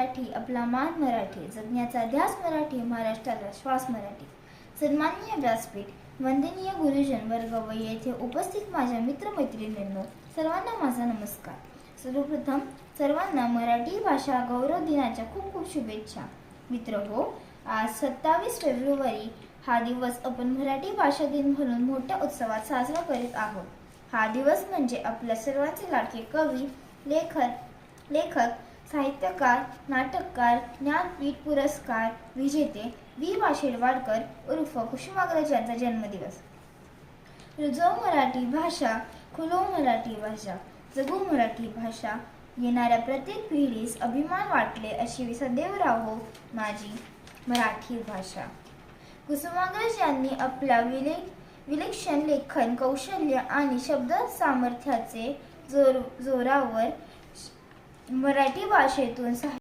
मराठी, आपला मान मराठी, जगण्याचा ध्यास मराठी, महाराष्ट्राला श्वास मराठी. सन्माननीय व्यासपीठ, वंदनीय गुरुजन वर्ग व येथे उपस्थित माझ्या मित्रमैत्रिणींनो, सर्वांना माझा नमस्कार. सर्वप्रथम सर्वांना मराठी भाषा गौरव दिनाच्या खूप खूप शुभेच्छा. मित्रहो, आज 27 फेब्रुवारी हा दिवस आपण मराठी भाषा दिन म्हणून मोठ्या उत्सवात साजरा करीत आहोत. हा दिवस म्हणजे आपल्या सर्वांचे लाडके कवी, लेखक, साहित्यकार, नाटककार, ज्ञानपीठ पुरस्कार विजेते वी. शिरवाडकर उर्फ कुसुमाग्रज यांचा जन्मदिवस. रुजव मराठी भाषा, खुलो मराठी भाषा, जगू मराठी भाषा, येणाऱ्या प्रत्येक पिढीस अभिमान वाटले अशी सदैव राहो माझी मराठी भाषा. कुसुमाग्रज यांनी आपल्या विलक्षण लेखन कौशल्य आणि शब्द सामर्थ्याचे जोरावर मराठी भाषेतून